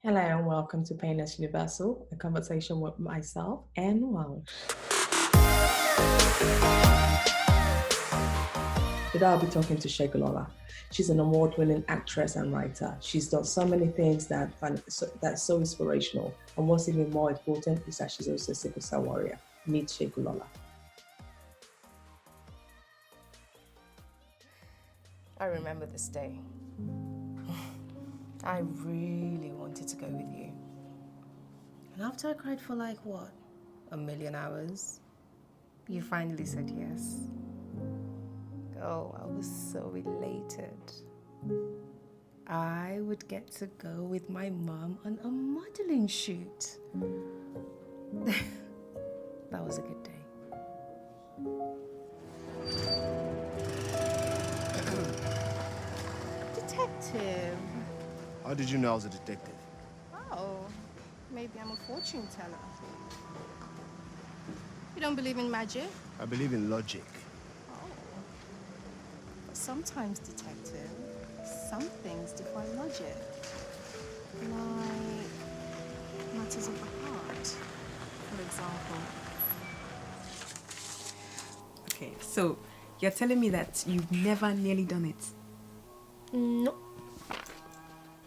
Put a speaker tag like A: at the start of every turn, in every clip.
A: Hello and welcome to Painless Universal, a conversation with myself and Welsh. Today I'll be talking to Segilola. She's an award-winning actress and writer. She's done so many things that's so inspirational. And what's even more important is that she's also a sickle cell warrior. Meet Segilola.
B: I remember this day. I really wanted to go with you. And after I cried for a million hours, you finally said yes. Oh, I was so elated. I would get to go with my mum on a modeling shoot. That was a good day. Detective.
C: How did you know I was a detective?
B: Oh, maybe I'm a fortune teller. You don't believe in magic?
C: I believe in logic.
B: Oh. But sometimes, detective, some things defy logic. Like matters of the heart, for example.
D: Okay, so you're telling me that you've never nearly done it?
B: No.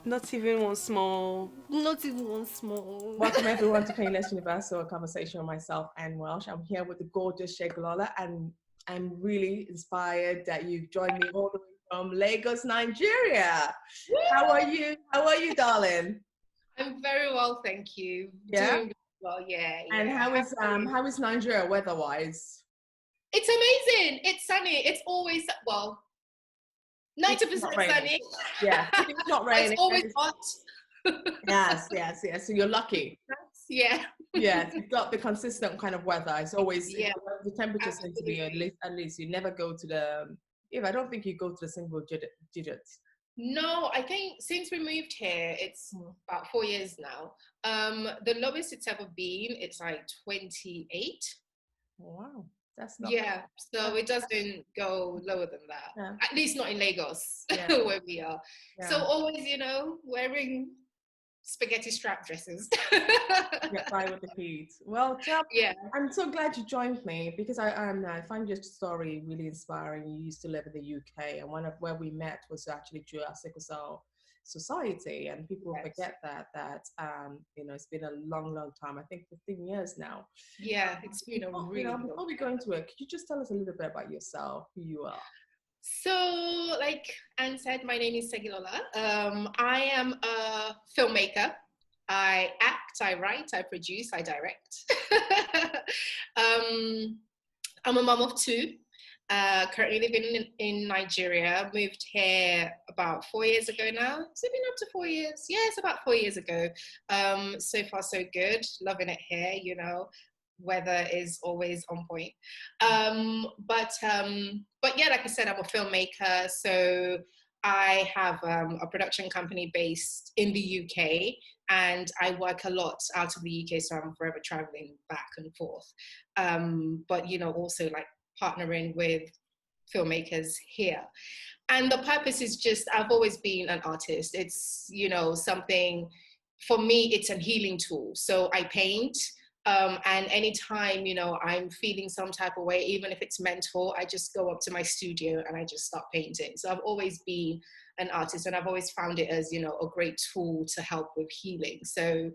D: Not even one small.
B: Not even one small.
A: Welcome everyone to Painless Universal, a conversation with myself and Welsh. I'm here with the gorgeous Segilola, and I'm really inspired that you've joined me all the way from Lagos, Nigeria. How are you? How are you, darling?
E: I'm very well, thank you.
A: Yeah?
E: Doing well, yeah.
A: And how is Nigeria weather-wise?
E: It's amazing. It's sunny. It's always 90% sunny.
A: Yeah, it's not raining.
E: It's always hot.
A: Yes. So you're lucky.
E: Yeah.
A: Yes, you've got the consistent kind of weather. It's always the temperatures seem to be at least you never go to the. I don't think you go to the single digits.
E: No, I think since we moved here, it's about 4 years now. The lowest it's ever been, it's like 28.
A: Wow, that's not.
E: Yeah, so it doesn't go lower than that.
A: Yeah.
E: At least not in Lagos, where we are.
A: Yeah.
E: So always, wearing spaghetti strap dresses.
A: Get by with the kids. Well, I'm so glad you joined me because I find your story really inspiring. You used to live in the UK, and one of where we met was actually through our sickle cell society, and people forget that it's been a long time. I think 15 years now.
E: Yeah, it's been a really long
A: before we go into it, could you just tell us a little bit about yourself, who you are?
E: So, like Anne said, my name is Segilola. I am a filmmaker. I act, I write, I produce, I direct. I'm a mom of two. Currently living in Nigeria. Moved here about 4 years ago now. Has it been up to 4 years? Yeah, it's about 4 years ago. So far, so good. Loving it here, weather is always on point. But yeah, like I said, I'm a filmmaker. So I have a production company based in the UK, and I work a lot out of the UK, so I'm forever traveling back and forth. But also like partnering with filmmakers here. And the purpose is just, I've always been an artist. It's, something, for me, it's a healing tool. So I paint, and anytime, I'm feeling some type of way, even if it's mental, I just go up to my studio and I just start painting. So I've always been an artist, and I've always found it as, a great tool to help with healing. So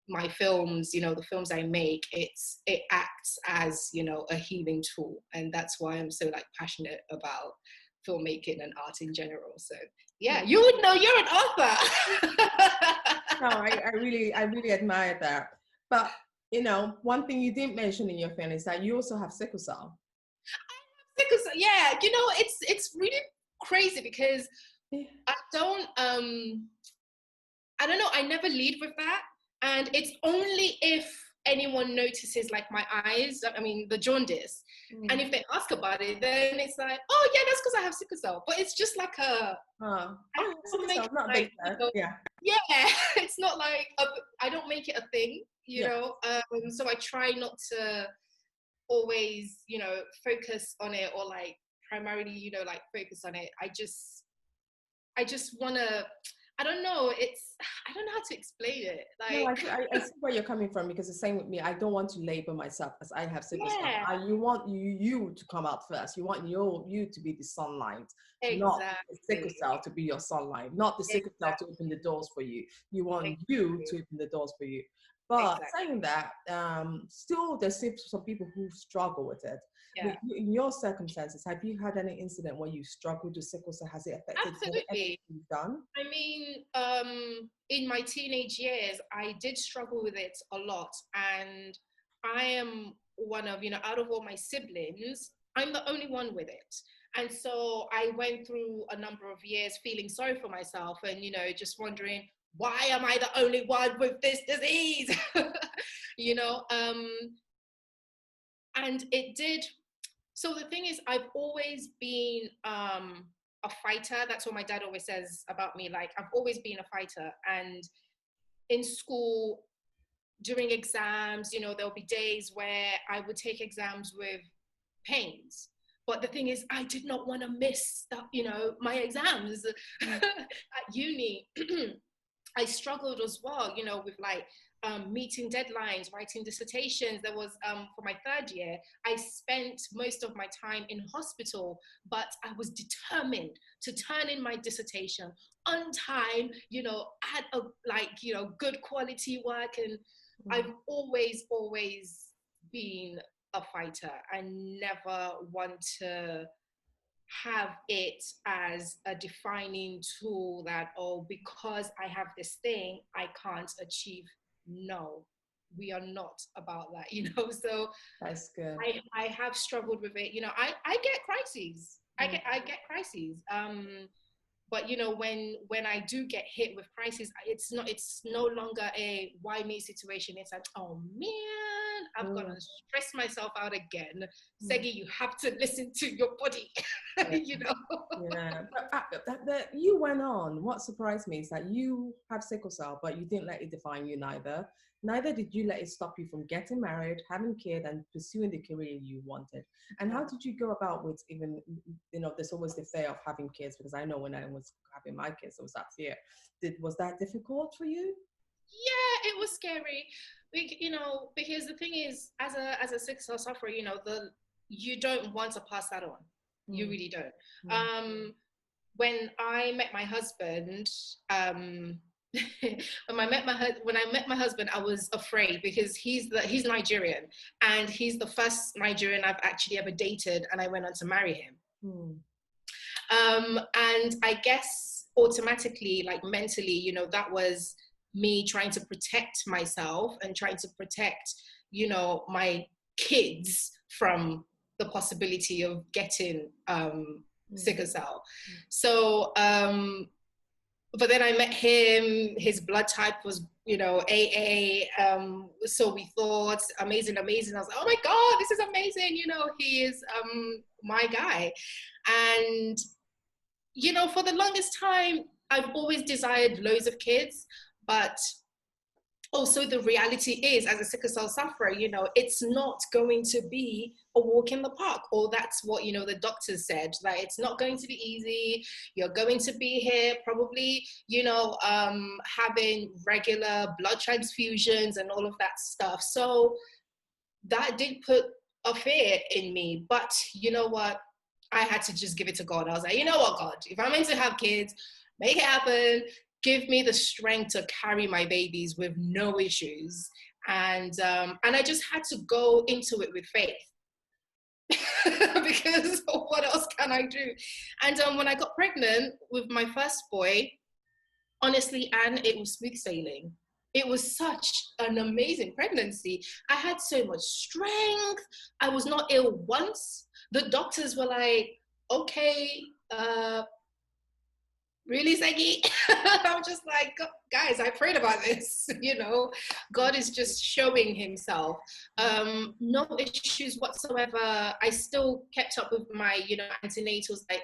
E: my films, the films I make, it acts as, a healing tool. And that's why I'm so passionate about filmmaking and art in general. So yeah, you would know, you're an author.
A: No, I really admire that. But one thing you didn't mention in your film is that you also have sickle cell.
E: Sickle cell, yeah. It's really crazy because I don't know, I never lead with that. And it's only if anyone notices my eyes, the jaundice. And if they ask about it, then it's like, oh yeah, that's because I have sickle cell. But it's just like it's not like, I don't make it a thing, so I try not to always, focus on it or primarily, focus on it. I just want to, I don't know. I don't know how to explain it.
A: No,
E: Like,
A: I see where you're coming from, because the same with me. I don't want to label myself as I have sickle cell.
E: yeah,
A: You want you to come out first. You want you to be the sunlight, not the sickle
E: exactly.
A: cell to be your sunlight, not the sickle cell to open the doors for you. You want you to open the doors for you. But
E: Exactly.
A: saying that, still there's still some people who struggle with it.
E: Yeah.
A: In your circumstances, have you had any incident where you struggled with sickle cell? Has it affected everything
E: Absolutely.
A: you've done?
E: I mean, in my teenage years, I did struggle with it a lot. And I am one of, out of all my siblings, I'm the only one with it. And so I went through a number of years feeling sorry for myself and, just wondering, why am I the only one with this disease? you know, um, and it did. So the thing is, I've always been a fighter. That's what my dad always says about me. Like, I've always been a fighter. And in school, during exams, there'll be days where I would take exams with pains. But the thing is, I did not want to miss that, my exams at uni. I struggled as well, with like meeting deadlines, writing dissertations. There was, for my third year, I spent most of my time in hospital, but I was determined to turn in my dissertation on time, at a, good quality work. And I've always been a fighter. I never want to have it as a defining tool that, oh, because I have this thing, I can't achieve. No, we are not about that, So
A: That's good.
E: I have struggled with it. I get crises. I get crises. But when I do get hit with crisis, it's no longer a why me situation. It's like, oh man, I'm gonna stress myself out again. Segi, you have to listen to your body.
A: Yeah, but you went on. What surprised me is that you have sickle cell, but you didn't let it define you neither. Neither did you let it stop you from getting married, having kids, and pursuing the career you wanted. And how did you go about with even, there's always the fear of having kids, because I know when I was having my kids, there was that fear. Was that difficult for you?
E: Yeah, it was scary. Because the thing is, as a sickle cell sufferer, you don't want to pass that on. You really don't. When I met my husband, when I met my husband, I was afraid because he's Nigerian, and he's the first Nigerian I've actually ever dated, and I went on to marry him. And I guess automatically, like mentally, that was me trying to protect myself and trying to protect, my kids from the possibility of getting sickle cell. So, but then I met him, his blood type was, AA. So we thought, amazing. I was like, oh my God, this is amazing. He is my guy. And, for the longest time, I've always desired loads of kids, but also the reality is, as a sickle cell sufferer, it's not going to be a walk in the park, or that's what, the doctors said, that it's not going to be easy. You're going to be here probably, having regular blood transfusions and all of that stuff. So that did put a fear in me, but you know what? I had to just give it to God. I was like, you know what, God, if I'm meant to have kids, make it happen. Give me the strength to carry my babies with no issues. And I just had to go into it with faith. Because what else can I do? And when I got pregnant with my first boy, honestly, Anne, it was smooth sailing. It was such an amazing pregnancy. I had so much strength. I was not ill once. The doctors were like, okay, really, Segi? I'm just like, guys, I prayed about this. God is just showing himself. No issues whatsoever. I still kept up with my, antenatals like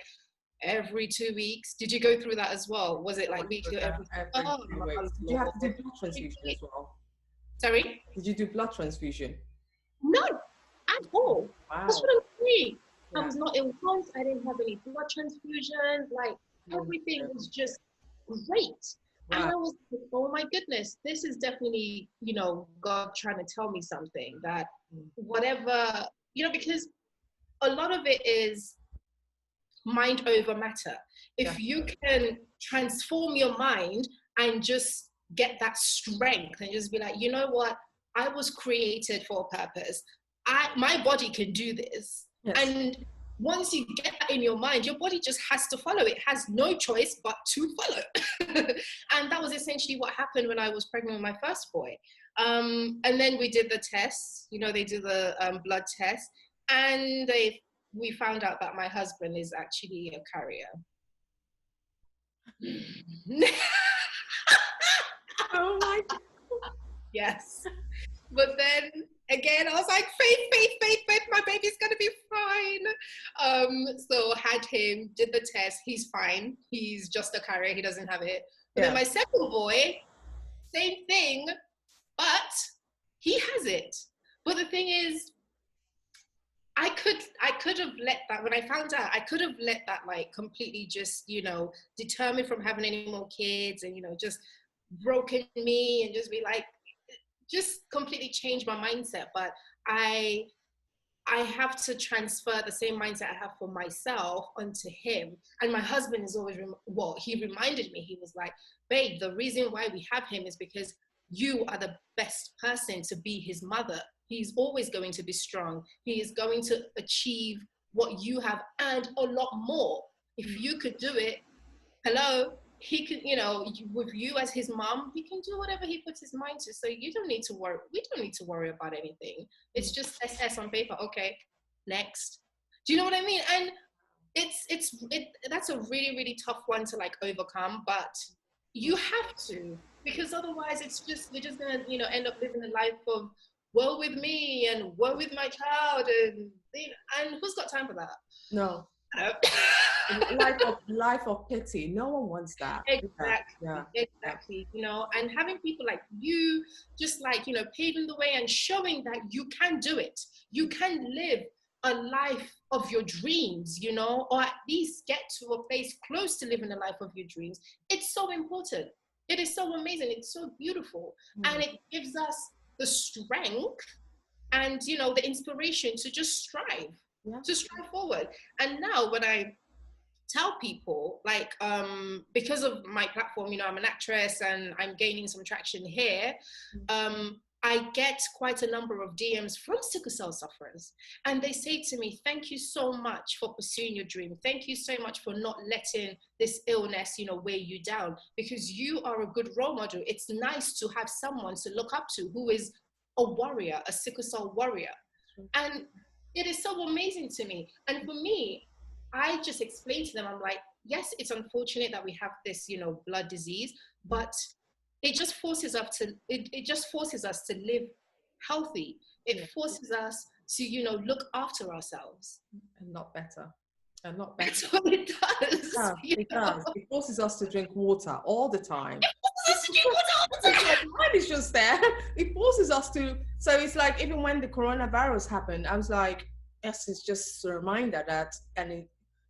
E: every 2 weeks. Did you go through that as well? Was it like weekly?
A: Every 2 weeks. Did you have to do blood transfusion as well?
E: Sorry?
A: Did you do blood transfusion?
E: No, at all.
A: Wow.
E: That's what I'm saying. Yeah. I was not ill once. I didn't have any blood transfusions. Like, everything was just great. And I was like, oh my goodness, this is definitely, you know, God trying to tell me something, that whatever, you know, because a lot of it is mind over matter. If you can transform your mind and just get that strength and just be like, you know what, I was created for a purpose. My body can do this.
A: Yes.
E: And once you get that in your mind, your body just has to follow. It has no choice but to follow. And that was essentially what happened when I was pregnant with my first boy. And then we did the tests, you know, they do the blood test, and we found out that my husband is actually a carrier.
A: Oh my God.
E: Yes. But then again, I was like, faith, faith, faith, faith, my baby's gonna be fine. So had him, did the test, he's fine. He's just a carrier, he doesn't have it. But then my second boy, same thing, but he has it. But the thing is, I could have let that, when I found out, I could have let that like completely just, you know, deter me from having any more kids, and, you know, just broken me and just be like, just completely change my mindset. But I have to transfer the same mindset I have for myself onto him. And my husband is always, he reminded me, he was like, babe, the reason why we have him is because you are the best person to be his mother. He's always going to be strong. He is going to achieve what you have and a lot more. If you could do it, hello, he could, you know, with you as his mom, he can do whatever he puts his mind to. So you don't need to worry. We don't need to worry about anything. It's just SS on paper. Okay, next. Do you know what I mean? And that's a really, really tough one to like overcome, but you have to, because otherwise it's just, we're just gonna, you know, end up living a life of woe with me and woe with my child, and who's got time for that?
A: No. life of pity. No one wants that.
E: Exactly. You know, and having people like you just like, you know, paving the way and showing that you can do it. You can live a life of your dreams, you know, or at least get to a place close to living the life of your dreams. It's so important. It is so amazing. It's so beautiful. And it gives us the strength and, you know, the inspiration to just strive, to strive forward. And now when I tell people, like, because of my platform, you know, I'm an actress and I'm gaining some traction here, I get quite a number of DMs from sickle cell sufferers, and they say to me, thank you so much for pursuing your dream. Thank you so much for not letting this illness, you know, weigh you down, because you are a good role model. It's nice to have someone to look up to who is a warrior, a sickle cell warrior. And it is so amazing to me. And for me, I just explained to them, I'm like, yes, it's unfortunate that we have this, you know, blood disease, but it just forces us to, it just forces us to live healthy. It forces us to, you know, look after ourselves.
A: And not better. And not better.
E: That's what it does.
A: Yeah, it does. It forces us to drink water all the time. Mine is just there. It forces us to, so it's like, even when the coronavirus happened, I was like, yes, it's just a reminder that,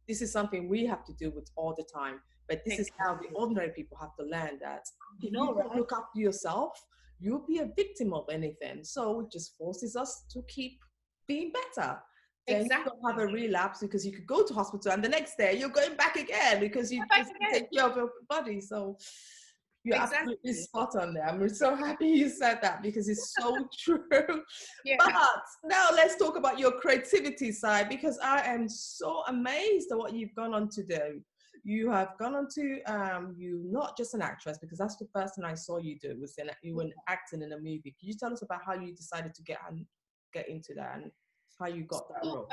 A: this is something we have to deal with all the time. But this is how the ordinary people have to learn that if you don't look after yourself, you'll be a victim of anything. So it just forces us to keep being better. Then you don't have a relapse, because you could go to hospital and the next day you're going back again because you just take care of your body. So you're absolutely spot on there. I'm so happy you said that, because it's so true. But now let's talk about your creativity side, because I am so amazed at what you've gone on to do. You have gone on to, you not just an actress, because that's the first thing I saw you do, was you were acting in a movie. Can you tell us about how you decided to get into that and how you got that role?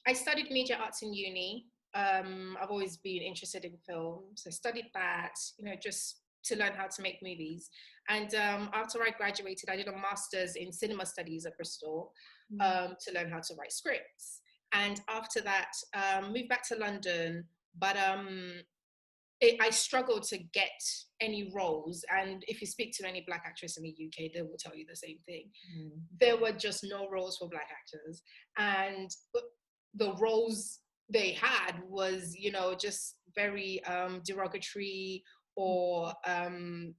E: I studied media arts in uni. I've always been interested in film, so I studied that, you know, just to learn how to make movies. And after I graduated, I did a master's in cinema studies at Bristol to learn how to write scripts. And after that, moved back to London, but I struggled to get any roles. And if you speak to any Black actress in the UK, they will tell you the same thing. There were just no roles for Black actors. And the roles they had was, you know, just very derogatory, or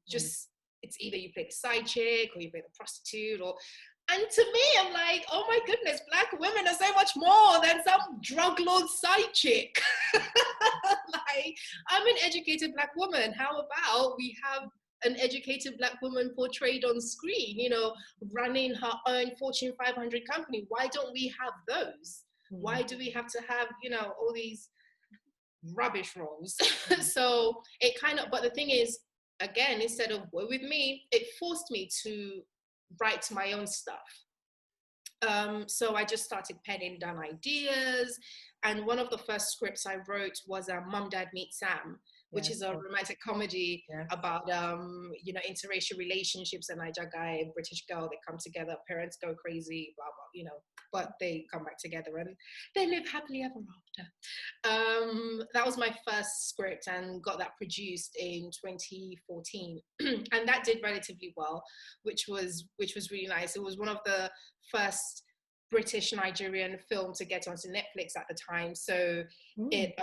E: just it's either you play the side chick or you play the prostitute, or and to me, I'm like, oh my goodness, Black women are so much more than some drug lord side chick. Like, I'm an educated Black woman. How about we have an educated Black woman portrayed on screen, you know, running her own Fortune 500 company? Why don't we have those? Why do we have to have, you know, all these rubbish roles? So it kind of, but the thing is, again, instead of woe with me, it forced me to write my own stuff. So I just started penning down ideas. And one of the first scripts I wrote was Mum, Dad, Meet Sam, which is a romantic comedy about, you know, interracial relationships, a Niger guy and British girl. They come together, parents go crazy, blah, blah, you know, but they come back together and they live happily ever after. That was my first script and got that produced in 2014. And that did relatively well, which was really nice. It was one of the first British Nigerian film to get onto Netflix at the time. So it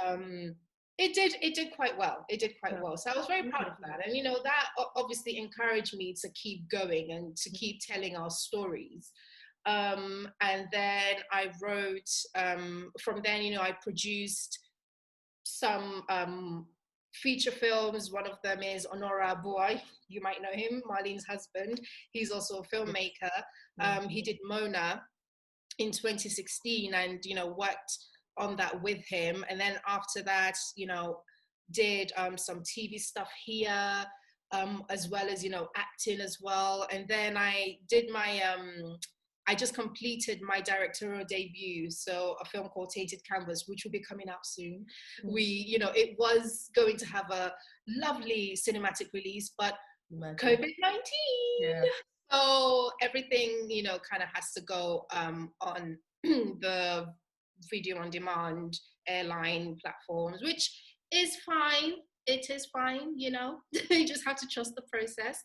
E: did quite well. It did quite well. So I was very proud of that. And, you know, that obviously encouraged me to keep going and to keep telling our stories. And then I wrote, from then, you know, I produced some feature films. One of them is Honora Boy. You might know him, Marlene's husband. He's also a filmmaker. He did Mona in 2016 and, you know, worked on that with him. And then after that, you know, did some TV stuff here, as well as, you know, acting as well. And then I did my, I just completed my directorial debut. So a film called Tainted Canvas, which will be coming out soon. You know, it was going to have a lovely cinematic release, but COVID-19. So everything, you know, kind of has to go on the video on demand airline platforms, which is fine. It is fine, you know. You just have to trust the process.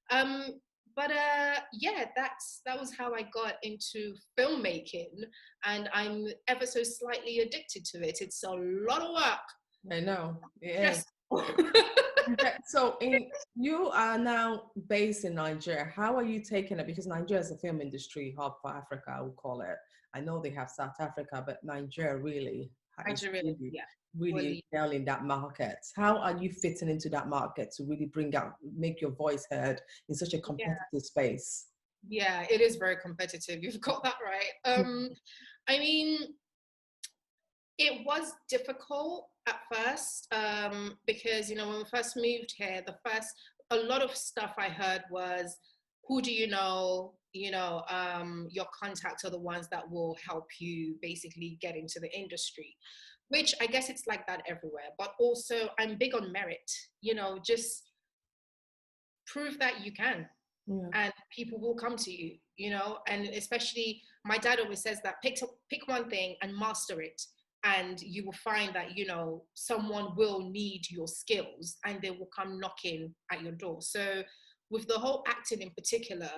E: But yeah, that was how I got into filmmaking, and I'm ever so slightly addicted to it. It's a lot of work.
A: I know. Yeah. So you are now based in Nigeria. How are you taking it? Because Nigeria is a film industry hub for Africa, I would call it. I know they have South Africa, but Nigeria really excel in that market. How are you fitting into that market to really make your voice heard in such a competitive space?
E: Yeah, it is very competitive. You've got that right. I mean, it was difficult at first, because, you know, when we first moved here, a lot of stuff I heard was, who do you know? You know, your contacts are the ones that will help you basically get into the industry, which I guess it's like that everywhere. But also, I'm big on merit, you know, just prove that you can. And people will come to you, you know, and especially my dad always says that pick one thing and master it. And you will find that, you know, someone will need your skills and they will come knocking at your door. So with the whole acting in particular,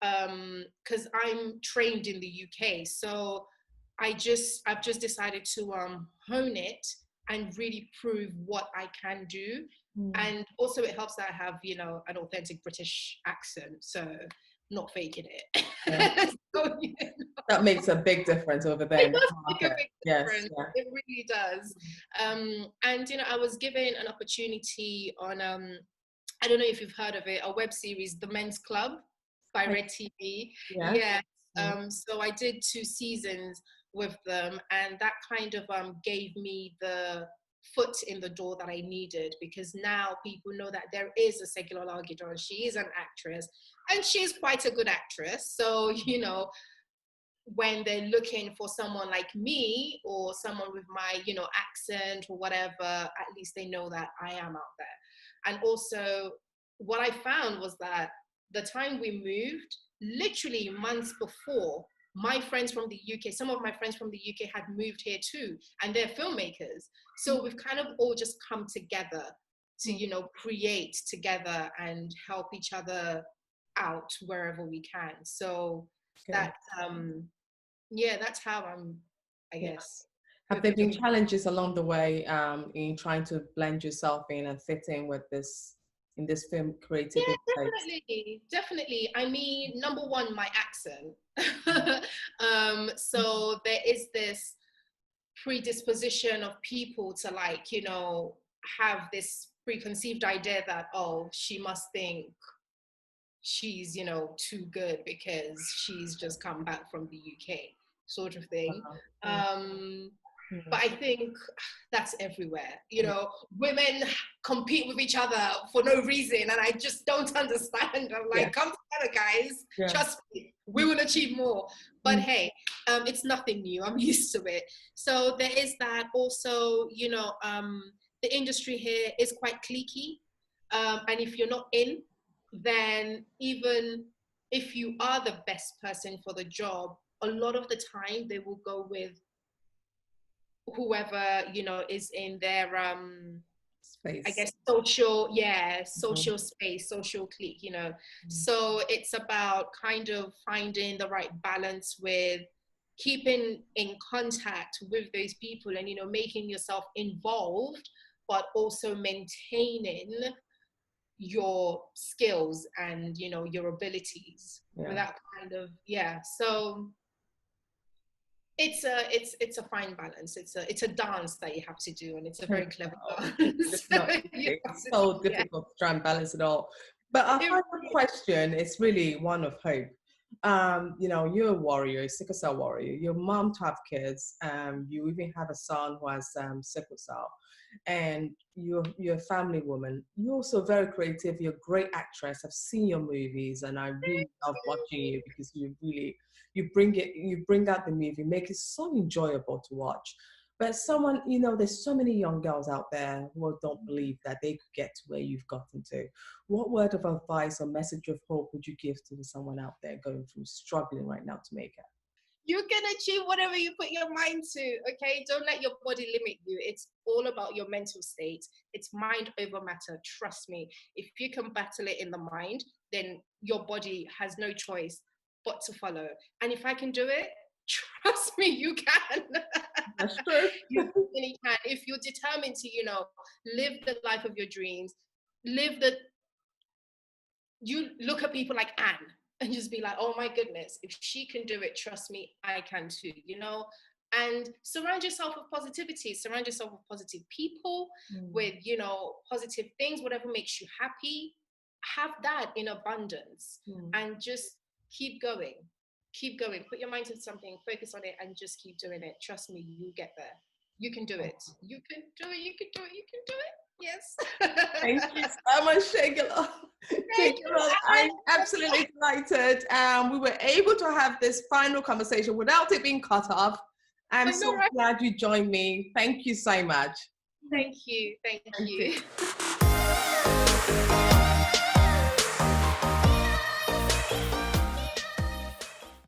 E: because I'm trained in the UK, so I've just decided to hone it and really prove what I can do. And also it helps that I have, you know, an authentic British accent, so not faking it. So, you know,
A: that makes a big difference over there.
E: It does make a big difference. It really does. And, you know, I was given an opportunity on, I don't know if you've heard of it, a web series, The Men's Club by Red TV. So I did 2 seasons with them, and that kind of gave me the foot in the door that I needed, because now people know that there is a Segilola Ogidan. She is an actress, and she's quite a good actress. So, you know, when they're looking for someone like me or someone with my, you know, accent or whatever, at least they know that I am out there. And also what I found was that the time we moved, literally months before, my friends from the UK, some of my friends from the UK had moved here too, and they're filmmakers. So we've kind of all just come together to, you know, create together and help each other out wherever we can. So that, yeah, that's how I'm, I guess.
A: Have there been challenges along the way in trying to blend yourself in and fit in with this, in this film creative
E: Yeah, definitely. I mean, number one, my accent. So there is this predisposition of people to, like, you know, have this preconceived idea that, oh, she must think she's, you know, too good because she's just come back from the UK, sort of thing. But I think that's everywhere. You know, women compete with each other for no reason, and I just don't understand. I'm like, come together, guys. Trust me, we will achieve more. But hey, it's nothing new. I'm used to it. So there is that. Also, you know, the industry here is quite cliquey, and if you're not in, then even if you are the best person for the job, a lot of the time they will go with whoever, you know, is in their space, I guess, social space, social clique, you know. So it's about kind of finding the right balance with keeping in contact with those people and, you know, making yourself involved, but also maintaining your skills and, you know, your abilities without kind of, so it's a fine balance. It's a dance that you have to do, and it's a very clever dance.
A: It's so difficult to try and balance it all. But our final question is really one of hope. You know, you're a warrior, a sickle cell warrior. You're a mom to have kids. You even have a son who has sickle cell, and you're a family woman. You're also very creative. You're a great actress. I've seen your movies, and I really love watching you because you bring out the movie, make it so enjoyable to watch. But someone, you know, there's so many young girls out there who don't believe that they could get to where you've gotten to. What word of advice or message of hope would you give to someone out there going through, struggling right now to make it?
E: You can achieve whatever you put your mind to, okay? Don't let your body limit you. It's all about your mental state. It's mind over matter, trust me. If you can battle it in the mind, then your body has no choice but to follow. And if I can do it, trust me, you can.
A: That's true.
E: You really can. If you're determined to, you know, live the life of your dreams, you look at people like Anne and just be like, oh my goodness, if she can do it, trust me, I can too, you know? And surround yourself with positivity, surround yourself with positive people, with, you know, positive things, whatever makes you happy. Have that in abundance and just keep going. Keep going. Put your mind to something, focus on it, and just keep doing it. Trust me, you'll get there. You can do it. You can do it. You can do it. You can do it. Yes.
A: Thank you so much, Segilola. I'm absolutely delighted. We were able to have this final conversation without it being cut off. I'm so glad you joined me. Thank you so much.
E: Thank you. Thank you.